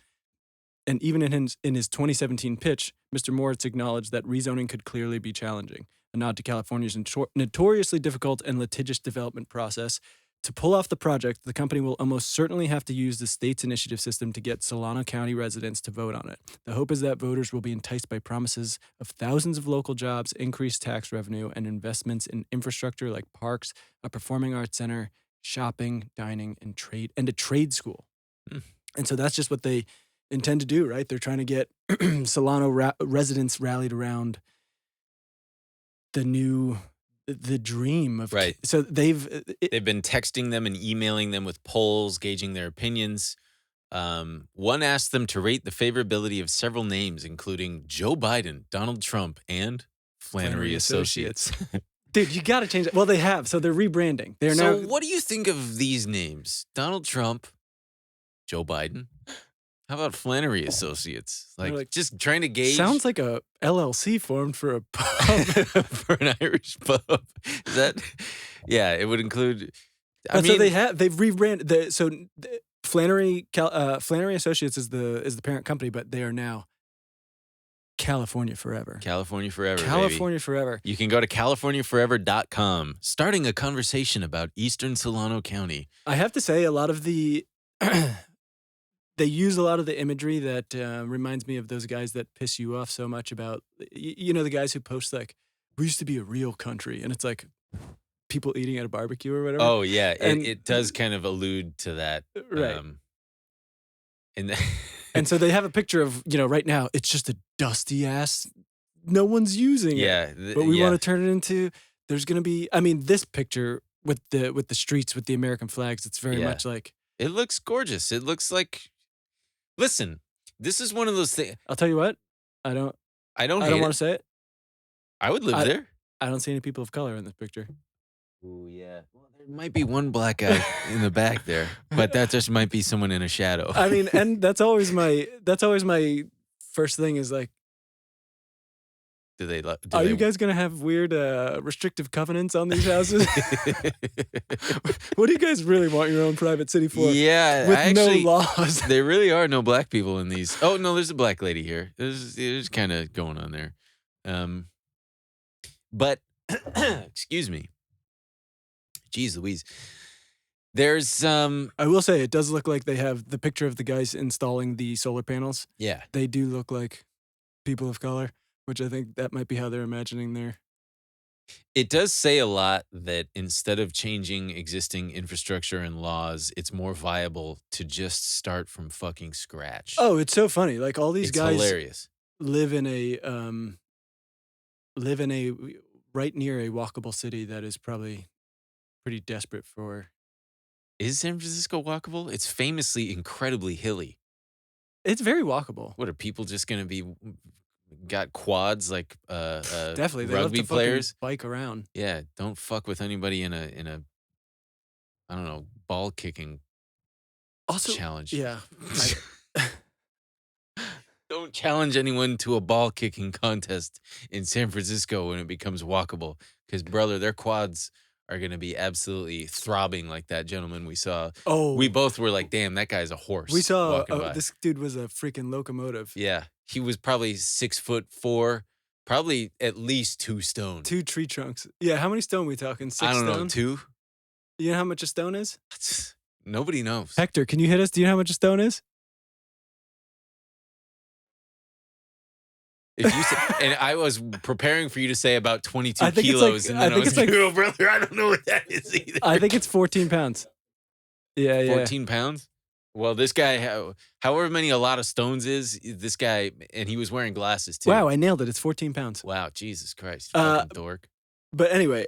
And even in his 2017 pitch, Mr. Moritz acknowledged that rezoning could clearly be challenging, a nod to California's notoriously difficult and litigious development process. To pull off the project, the company will almost certainly have to use the state's initiative system to get Solano County residents to vote on it. The hope is that voters will be enticed by promises of thousands of local jobs, increased tax revenue, and investments in infrastructure like parks, a performing arts center, shopping, dining, and a trade school. Mm. And so that's just what they intend to do, right? They're trying to get Solano residents rallied around the dream of Right. So they've been texting them and emailing them with polls, gauging their opinions. One asked them to rate the favorability of several names, including Joe Biden, Donald Trump, and Flannery Associates. Dude, you got to change it. Well, they have, so they're rebranding. They're So now. what do you think of these names? Donald Trump, Joe Biden. How about Flannery Associates? Like just trying to gauge. Sounds like a LLC formed for a pub. For an Irish pub. Is that? Yeah, it would include. I mean, so they've rebranded. Flannery Associates is the parent company, but they are now California Forever. California Forever. California baby. Forever. You can go to CaliforniaForever.com, starting a conversation about Eastern Solano County. I have to say, a lot of the they use a lot of the imagery that reminds me of those guys that piss you off so much about, you know, the guys who post like, we used to be a real country. And it's like people eating at a barbecue or whatever. Oh, yeah. It does kind of allude to that. Right. And and so they have a picture of, you know, right now, it's just a dusty ass. No one's using it. But we want to turn it into, there's going to be, I mean, this picture with the streets, with the American flags, it's very much like. It looks gorgeous. It looks like, listen, this is one of those things. I'll tell you what, I don't want to say it. I would live there. I don't see any people of color in this picture. Ooh, yeah. Well, there might be one black guy in the back there, but that just might be someone in a shadow. I mean, and that's always my first thing is like, are you guys gonna have weird restrictive covenants on these houses? What do you guys really want your own private city for? Yeah, with no laws. There really are no black people in these. Oh no, there's a black lady here. There's kind of going on there. But excuse me. Jeez Louise. There's I will say it does look like they have the picture of the guys installing the solar panels. Yeah. They do look like people of color, which I think that might be how they're imagining their. It does say a lot that instead of changing existing infrastructure and laws, it's more viable to just start from fucking scratch. Oh, it's so funny. Like all these guys hilarious. live in a right near a walkable city that is probably pretty desperate for. Is San Francisco walkable? It's famously incredibly hilly. It's very walkable. What are people just going to be got quads like definitely rugby players bike around? Yeah, don't fuck with anybody in a I don't know, ball kicking challenge. Yeah. Don't challenge anyone to a ball kicking contest in San Francisco when it becomes walkable, because brother, their quads are going to be absolutely throbbing like that gentleman we saw. Oh, we both were like, damn, that guy's a horse. We saw this dude was a freaking locomotive. Yeah, he was probably 6'4", probably at least 2 stone. 2 tree trunks. Yeah, how many stone we talking? 6 I don't stone? know, 2. You know how much a stone is? Nobody knows. Hector, can you hit us? Do you know how much a stone is? If you say, and I was preparing for you to say about 22 I think it's kilos, like- and then I I think was it's like, like- "Oh, brother, I don't know what that is either." I think it's 14 pounds. Yeah, 14 pounds. Well, this guy, however many a lot of stones is, this guy, and he was wearing glasses too. Wow, I nailed it. It's 14 pounds. Wow, Jesus Christ, Uh, fucking dork. But anyway,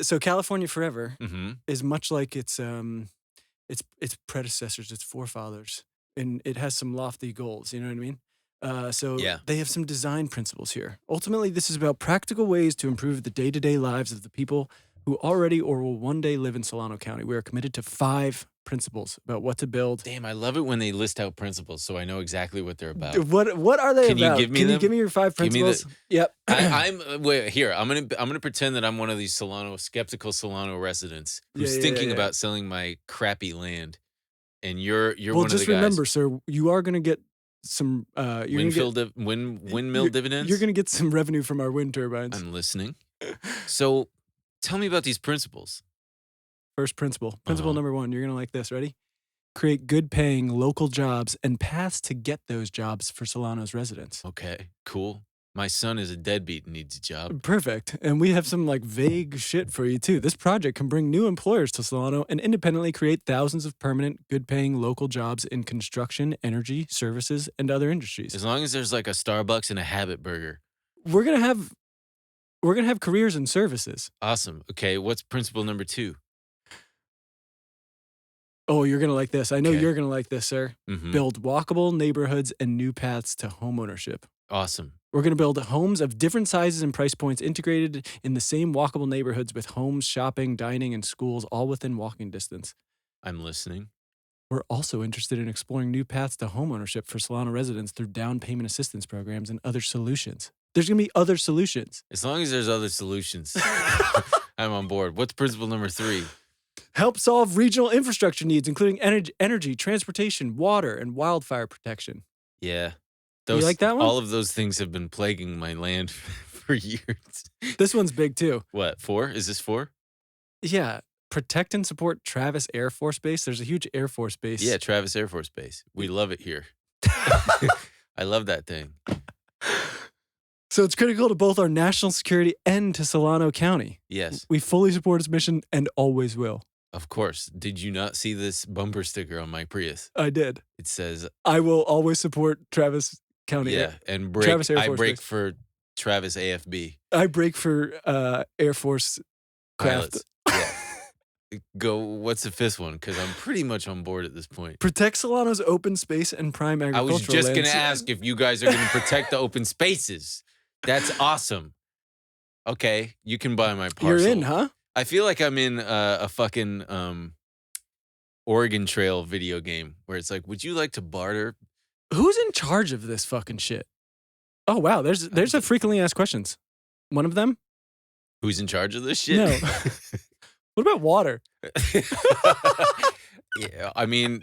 so California Forever Mm-hmm. is much like its predecessors, its forefathers, and it has some lofty goals. You know what I mean? So Yeah. they have some design principles here. Ultimately, this is about practical ways to improve the day-to-day lives of the people who already or will one day live in Solano County. We are committed to 5 principles about what to build. Damn, I love it when they list out principles, so I know exactly what they're about. What are they Can you about? give me Can you them? give me your 5 Give me the- principles? Yep. Wait, here. I'm gonna pretend that I'm one of these skeptical Solano residents who's Yeah, thinking yeah. about selling my crappy land, and you're Well, one of the just guys. remember, sir, you are going to get some. You're gonna get, windmill dividends. You're going to get some revenue from our wind turbines. I'm listening. So, tell me about these principles. First principle. Principle Uh-huh. number 1. You're going to like this. Ready? Create good paying local jobs and paths to get those jobs for Solano's residents. Okay, cool. My son is a deadbeat and needs a job. Perfect. And we have some like vague shit for you too. This project can bring new employers to Solano and independently create thousands of permanent, good paying local jobs in construction, energy, services, and other industries. As long as there's like a Starbucks and a Habit Burger. We're gonna have careers and services. Awesome. Okay, what's principle number 2? Oh, you're gonna like this. I know Okay. you're gonna like this, sir. Mm-hmm. Build walkable neighborhoods and new paths to homeownership. Awesome. We're going to build homes of different sizes and price points integrated in the same walkable neighborhoods with homes, shopping, dining, and schools all within walking distance. I'm listening. We're also interested in exploring new paths to homeownership for Solano residents through down payment assistance programs and other solutions. There's going to be other solutions. As long as there's other solutions, I'm on board. What's principle number 3? Help solve regional infrastructure needs, including energy, transportation, water, and wildfire protection. Yeah. You like that one? All of those things have been plaguing my land for years. This one's big too. What, 4? Is this 4? Yeah. Protect and support Travis Air Force Base. There's a huge Air Force base. Yeah, Travis Air Force Base. We love it here. I love that thing. So it's critical to both our national security and to Solano County. Yes, We fully support its mission and always will. of course. Did you not see this bumper sticker on my Prius? I did. It says, I will always support Travis County. yeah, and Travis Air I Force break Base. for Travis AFB. I break for Air Force craft. Pilots. Yeah. Go, what's the 5th one? Because I'm pretty much on board at this point. Protect Solano's open space and prime I agricultural was just going lands. to ask if you guys are going to protect the open spaces. That's awesome. Okay, you can buy my parcel. You're in, huh? I feel like I'm in a fucking Oregon Trail video game where it's like, would you like to barter? Who's in charge of this fucking shit? Oh, wow. There's a frequently asked questions. One of them? Who's in charge of this shit? No. What about water? Yeah, I mean,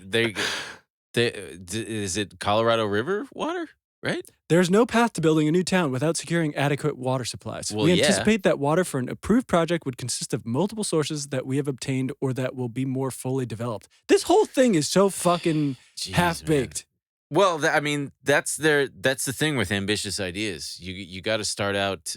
is it Colorado River water, right? There's no path to building a new town without securing adequate water supplies. Well, we yeah. anticipate that water for an approved project would consist of multiple sources that we have obtained or that will be more fully developed. This whole thing is so fucking Jeez, half-baked. man. Well, I mean, that's the thing with ambitious ideas. You got to start out,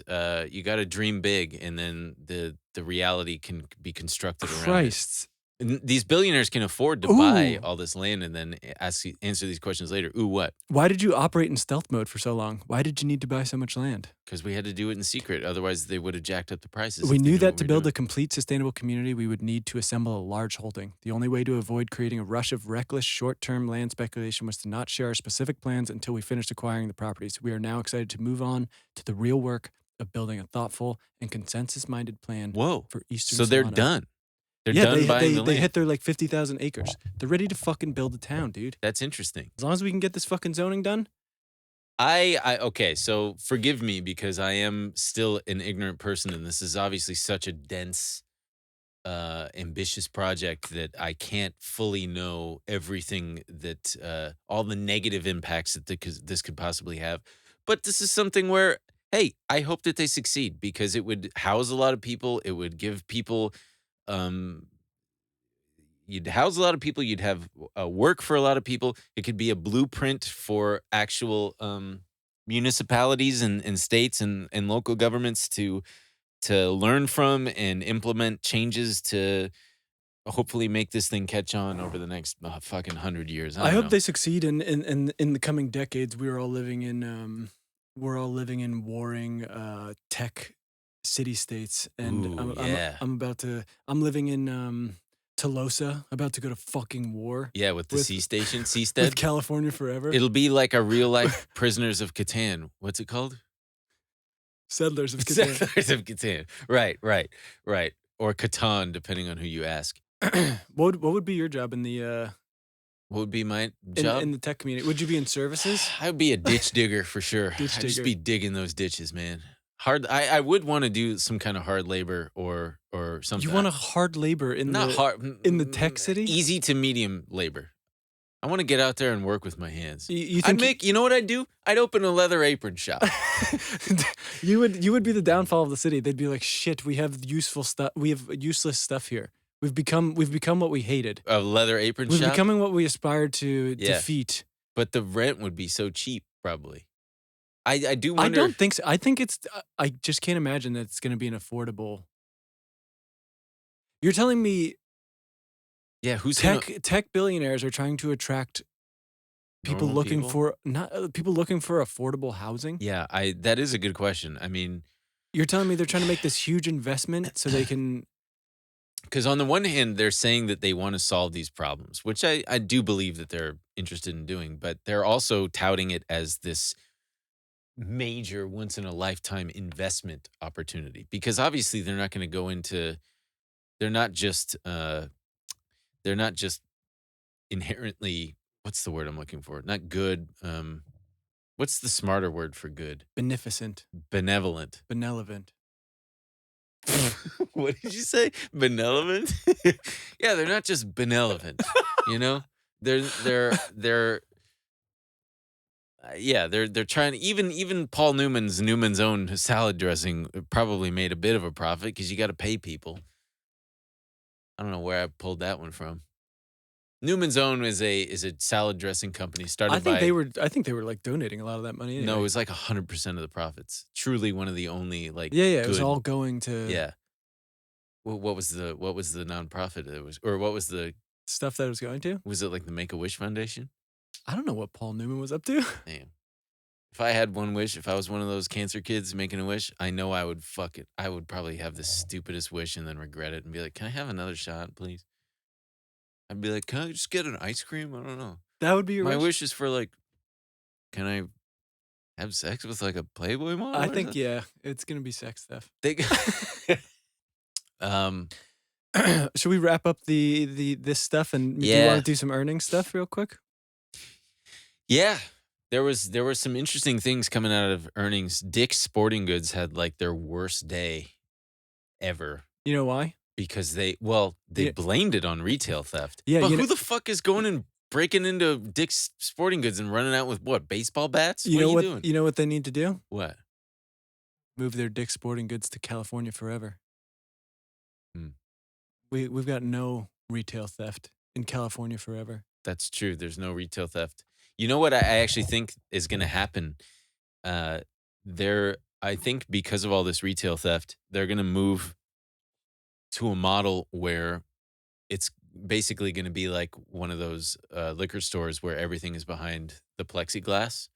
you got to dream big, and then the reality can be constructed around it. Christ. And these billionaires can afford to buy all this land and then answer these questions later. Ooh, what? Why did you operate in stealth mode for so long? Why did you need to buy so much land? Because we had to do it in secret. Otherwise, they would have jacked up the prices. We if they knew knew that what to we were build doing. a complete sustainable community, we would need to assemble a large holding. The only way to avoid creating a rush of reckless short-term land speculation was to not share our specific plans until we finished acquiring the properties. We are now excited to move on to the real work of building a thoughtful and consensus-minded plan Whoa. for Eastern So they're Solano. done. They're done buying the they land. hit their like 50,000 acres. They're ready to fucking build a town, dude. That's interesting. As long as we can get this fucking zoning done. Okay, so forgive me because I am still an ignorant person, and this is obviously such a dense, ambitious project that I can't fully know everything that all the negative impacts that this could possibly have. But this is something where, hey, I hope that they succeed because it would house a lot of people. It would give people, you'd house a lot of people. You'd have work for a lot of people. It could be a blueprint for actual municipalities and states and local governments to learn from and implement changes to hopefully make this thing catch on over the next fucking 100 years. I I don't hope know. they succeed in the coming decades. We're all living in warring tech city states, and Ooh, yeah. I'm living in Tolosa, about to go to fucking war Yeah, with the with sea station, with Seastead. California forever. It'll be like a real life Prisoners of Catan. What's it called? Settlers of Catan. Settlers of Catan. Right. Or Catan, depending on who you ask. What would be your job in the What would be my job? in the tech community? Would you be in services? I would be a ditch digger for sure. Ditch I'd just digger. be digging those ditches, man. Hard. I would want to do some kind of hard labor or something. You want a hard labor in not the hard in the tech city? easy to medium labor. I want to get out there and work with my hands. You I'd think you know what I'd do? I'd open a leather apron shop. you would be the downfall of the city. They'd be like, shit, we have useful stuff. We have useless stuff here. We've become what we hated. A leather apron We're shop. becoming what we aspired to Yeah. defeat. But the rent would be so cheap, probably. I do I wonder. don't think so. I think it's. I just can't imagine that it's going to be an affordable. You're telling me Yeah, who's gonna, tech billionaires are trying to attract people normal looking people? for people looking for affordable housing? Yeah, that is a good question. I mean, You're telling me they're trying to make this huge investment so they can. because on the one hand, they're saying that they want to solve these problems, which I do believe that they're interested in doing, but they're also touting it as this major once in a lifetime investment opportunity, because obviously they're not going to go into, they're not just inherently, what's the word I'm looking for? Not good. What's the smarter word for good? Beneficent, Benevolent. benevolent. What did you say? Benevolent? Yeah, they're not just benevolent. You know, they're yeah, they're trying. Even Paul Newman's own salad dressing probably made a bit of a profit because you got to pay people. I don't know where I pulled that one from. Newman's Own is a salad dressing company started I think by. I think they were like donating a lot of that money. Anyway. No, it was like 100% of the profits. Truly one of the only like. Yeah, it was good- all going to Yeah. Well, what was the nonprofit that was, or what was stuff that it was going to. was it like the Make-A-Wish Foundation? I don't know what Paul Newman was up to. Damn. If I had one wish, if I was one of those cancer kids making a wish, I know I would fuck it. I would probably have the stupidest wish and then regret it and be like, "Can I have another shot, please?" I'd be like, "Can I just get an ice cream?" I don't know. That would be your My wish? wish is for like, can I have sex with like a Playboy model? I or think something? yeah, it's gonna be sex stuff. They, Should we wrap up this stuff and do you Yeah. want to do some earnings stuff real quick? yeah. There were some interesting things coming out of earnings. Dick's Sporting Goods had like their worst day ever. You know why? Because they Yeah. blamed it on retail theft. Yeah, but you who know- the fuck is going and breaking into Dick's Sporting Goods and running out with what, baseball bats? You What know are you what? doing? You know what they need to do? What? Move their Dick's Sporting Goods to California forever. Hmm. We've got no retail theft in California forever. That's true. There's no retail theft. You know what I actually think is going to happen? I think because of all this retail theft, they're going to move to a model where it's basically going to be like one of those liquor stores where everything is behind the plexiglass.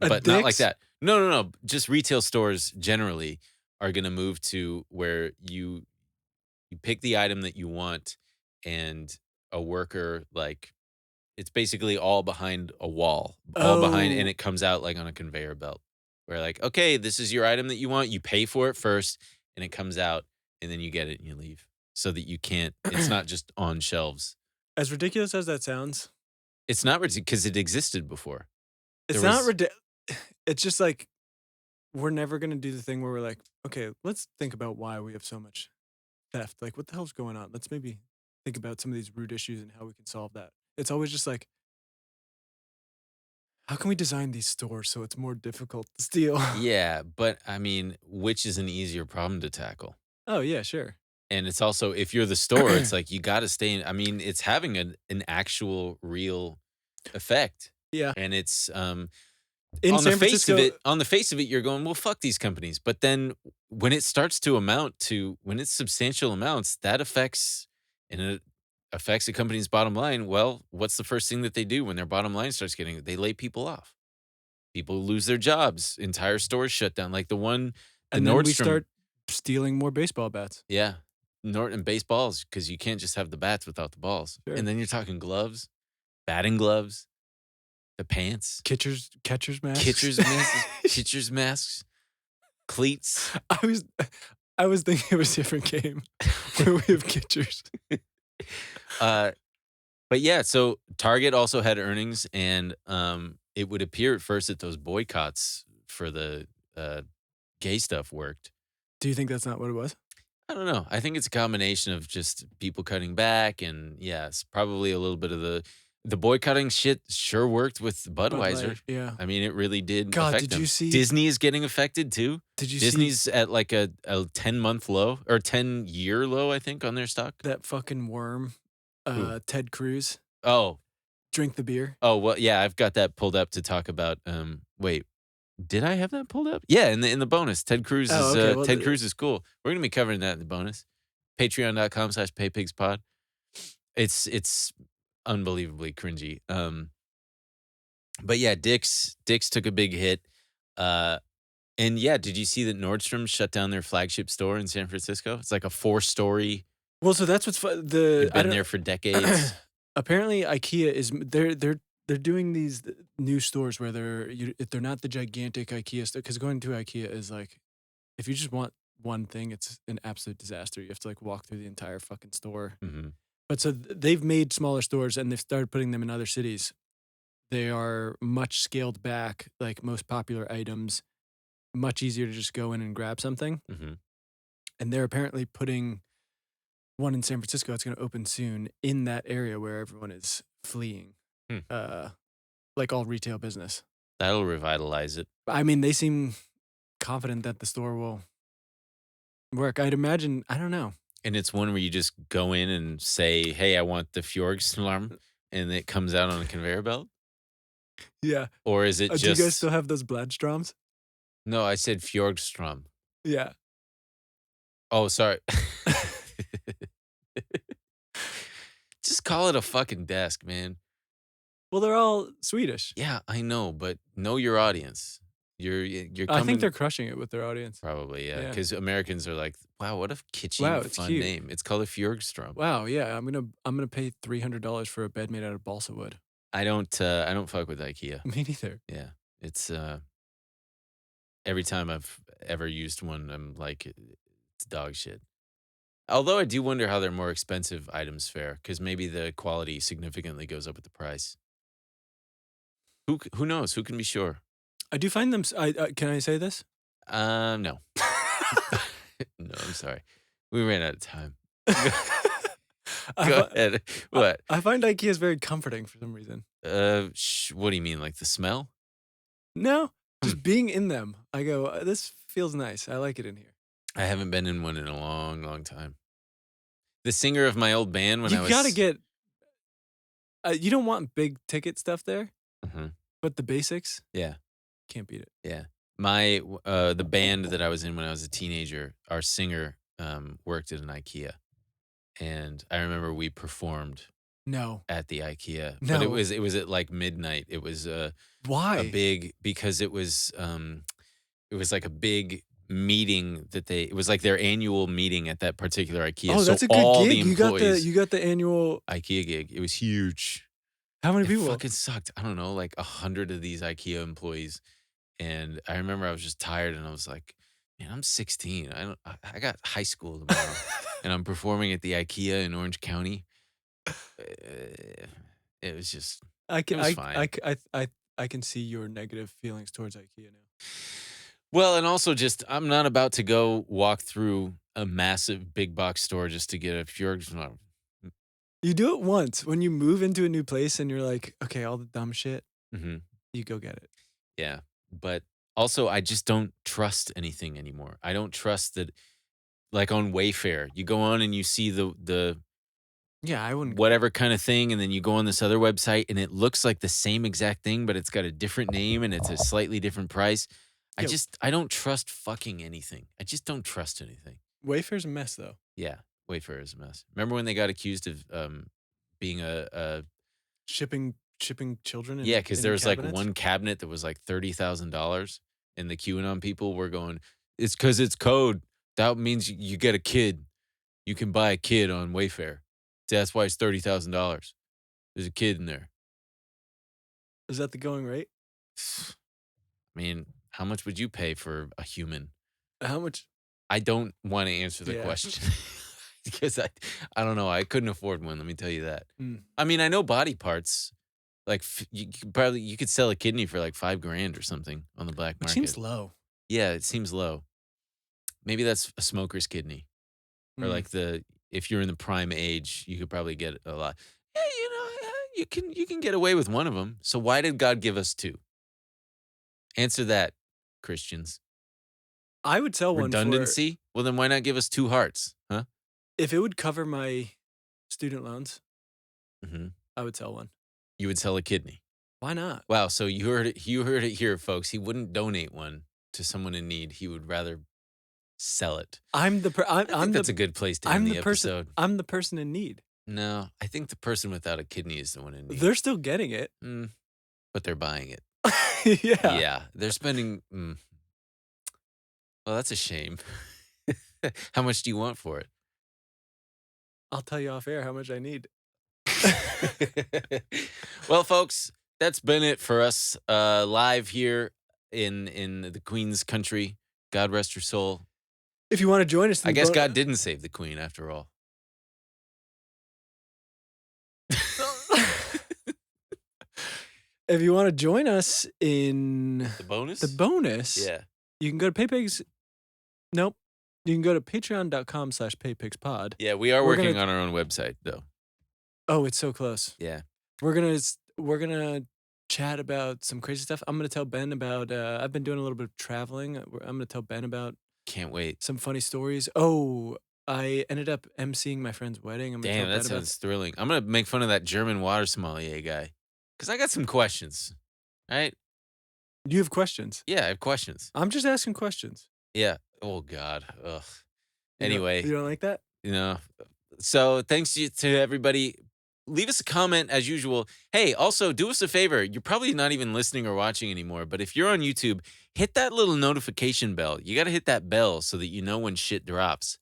A But not like Dick's? that. No. Just retail stores generally are going to move to where you pick the item that you want, and a worker, like, it's basically all behind a wall, all behind, and Oh. it comes out like on a conveyor belt. Where like, okay, this is your item that you want. You pay for it first, and it comes out, and then you get it and you leave, so that you can't. It's not just on shelves. As ridiculous as that sounds, It's not because it existed before. it's There not was- ridiculous. It's just like we're never gonna do the thing where we're like, okay, let's think about why we have so much theft. Like, what the hell's going on? Let's maybe think about some of these root issues and how we can solve that. It's always just like, how can we design these stores so it's more difficult to steal? Yeah, but I mean, which is an easier problem to tackle? Oh yeah, sure. And it's also, if you're the store, it's like you got to stay in. I mean, it's having an actual real effect. Yeah. And it's In on the San face of Francisco, it, you're going, well, fuck these companies. But then when it starts to amount to when it's substantial amounts, that affects and it affects a company's bottom line. Well, what's the first thing that they do when their bottom line starts getting? They lay people off. People lose their jobs. Entire stores shut down. Like the and then we Nordstrom. start stealing more baseball bats. Yeah, Norton baseballs because you can't just have the bats without the balls. Sure. And then you're talking gloves, batting gloves, the pants, Catchers masks. catchers masks, cleats. I was thinking it was a different game where we have catchers. But yeah, so Target also had earnings, and it would appear at first that those boycotts for the gay stuff worked. Do you think that's not what it was? I don't know. I think it's a combination of just people cutting back, and yes, probably a little bit of the boycotting shit sure worked with Budweiser. Light, yeah. I mean, it really did. God, affect did them. you see Disney is getting affected too? Did you Disney's see at like a 10-month low or 10-year low, I think, on their stock. that fucking worm, Ted Cruz? Oh, Drink the beer. oh well, yeah, I've got that pulled up to talk about. Wait, did I have that pulled up? Yeah, in the bonus, Ted Cruz is okay, well, Ted Cruz is cool. We're gonna be covering that in the bonus. Patreon.com/paypigspod. It's unbelievably cringy. But yeah, Dick's took a big hit. And yeah, did you see that Nordstrom shut down their flagship store in San Francisco? It's like a 4-story. Well, so that's what's fun. They've been there for decades. Apparently, IKEA is they're doing these new stores where they're not the gigantic IKEA store, because going to IKEA is like, if you just want one thing, it's an absolute disaster. You have to like walk through the entire fucking store. Mm-hmm. But so they've made smaller stores and they've started putting them in other cities. They are much scaled back, like most popular items, much easier to just go in and grab something. Mm-hmm. And they're apparently putting one in San Francisco. It's going to open soon in that area where everyone is fleeing, like all retail business. That'll revitalize it. I mean, they seem confident that the store will work. I'd imagine, I don't know. And it's one where you just go in and say, hey, I want the Fjordstorm, and it comes out on a conveyor belt? Yeah. Or is it just... Do you guys still have those Bladstroms? No, I said Fjordstrom. Yeah. Oh, sorry. Just call it a fucking desk, man. Well, they're all Swedish. Yeah, I know, but know your audience. You're coming... I think they're crushing it with their audience. Probably, yeah. Because Americans are like, wow, what a kitschy, fun cute name. It's called a Fjordstrom. Wow, yeah. I'm gonna pay $300 for a bed made out of balsa wood. I don't fuck with IKEA. Me neither. Yeah, it's every time I've ever used one, I'm like, it's dog shit. Although I do wonder how their more expensive items fare, because maybe the quality significantly goes up with the price. Who knows? Who can be sure? I do find them. Can I say this? No. No, I'm sorry. We ran out of time. Go ahead. What? I find IKEA is very comforting for some reason. What do you mean, like the smell? No, just being in them. I go, this feels nice. I like it in here. I haven't been in one in a long, long time. The singer of my old band when I was... You gotta get... you don't want big ticket stuff there, but the basics... Yeah. Can't beat it. Yeah. My the band that I was in when I was a teenager, our singer worked at an IKEA. And I remember we performed at the IKEA. No. But it was at like midnight. It was why? Because it was like a big meeting that it was like their annual meeting at that particular IKEA. Oh, that's so a good all gig. The employees, you got the annual IKEA gig. It was huge. How many people? It fucking sucked. I don't know, like 100 of these IKEA employees. And I remember I was just tired and I was like, man, I'm 16. I got high school tomorrow. And I'm performing at the IKEA in Orange County. It was just it was fine. I can see your negative feelings towards IKEA now. Well, and also just I'm not about to go walk through a massive big box store just to get a Fjordstorm. You do it once when you move into a new place and you're like, okay, all the dumb shit, you go get it. Yeah. But also, I just don't trust anything anymore. I don't trust that, like on Wayfair, you go on and you see the Yeah, I wouldn't. whatever kind of thing, and then you go on this other website and it looks like the same exact thing, but it's got a different name and it's a slightly different price. Yeah. I don't trust fucking anything. I just don't trust anything. Wayfair's a mess, though. Yeah, Wayfair is a mess. Remember when they got accused of being a Shipping children. yeah, because in there was like cabinets? one cabinet that was like $30,000, and the QAnon people were going, it's because it's code. That means you get a kid. You can buy a kid on Wayfair. That's why it's $30,000. There's a kid in there. Is that the going rate? I mean, how much would you pay for a human? How much? I don't want to answer the Yeah. question because I don't know. I couldn't afford one. Let me tell you that. Mm. I mean, I know body parts. Like you could sell a kidney for like $5,000 or something on the black It market. seems low. Yeah, it seems low. Maybe that's a smoker's kidney, or Mm. like if you're in the prime age, you could probably get a lot. Yeah, you can get away with one of them. So why did God give us two? Answer that, Christians. I would sell one for Redundancy? Well, then why not give us two hearts, huh? if it would cover my student loans. Mm-hmm. I would sell one. You would sell a kidney. Why not? Wow. So you heard it. You heard it here, folks. He wouldn't donate one to someone in need. He would rather sell it. I think that's a good place to end the episode. I'm the person in need. No, I think the person without a kidney is the one in need. They're still getting it. But they're buying it. Yeah. Yeah. They're spending. Well, that's a shame. How much do you want for it? I'll tell you off air how much I need. Well, folks, that's been it for us live here in the Queen's country. God rest her soul. If you want to join us, I guess God didn't save the Queen after all. If you want to join us in The bonus? yeah, you can go to PayPigs. Nope. You can go to patreon.com/paypigspod. Yeah, we are working on our own website, though. Oh, it's so close. Yeah. We're gonna chat about some crazy stuff. I'm gonna tell Ben about. I've been doing a little bit of traveling. I'm gonna tell Ben about. Can't wait. Some funny stories. Oh, I ended up emceeing my friend's wedding. I'm gonna Damn, tell that Ben sounds thrilling. I'm going to make fun of that German water sommelier guy because I got some questions, right? You have questions? Yeah, I have questions. I'm just asking questions. Yeah. Oh, God. Ugh. Anyway. You don't like that? So thanks to everybody. Leave us a comment as usual. Hey, also do us a favor. You're probably not even listening or watching anymore, but if you're on YouTube, hit that little notification bell. You got to hit that bell so that you know when shit drops.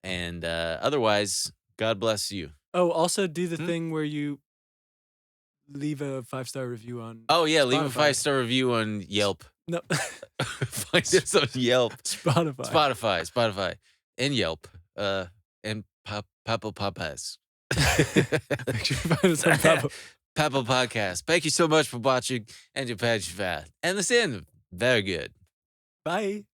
And otherwise, God bless you. Oh, also do the thing where you leave a 5-star review on. Oh, yeah. Spotify. Leave a 5-star review on Yelp. No. Find us on Yelp. Spotify. And Yelp. And Apple Podcasts. Make sure you find us on Apple Podcast. Thank you so much for watching. And your page. And the end. Very good. Bye.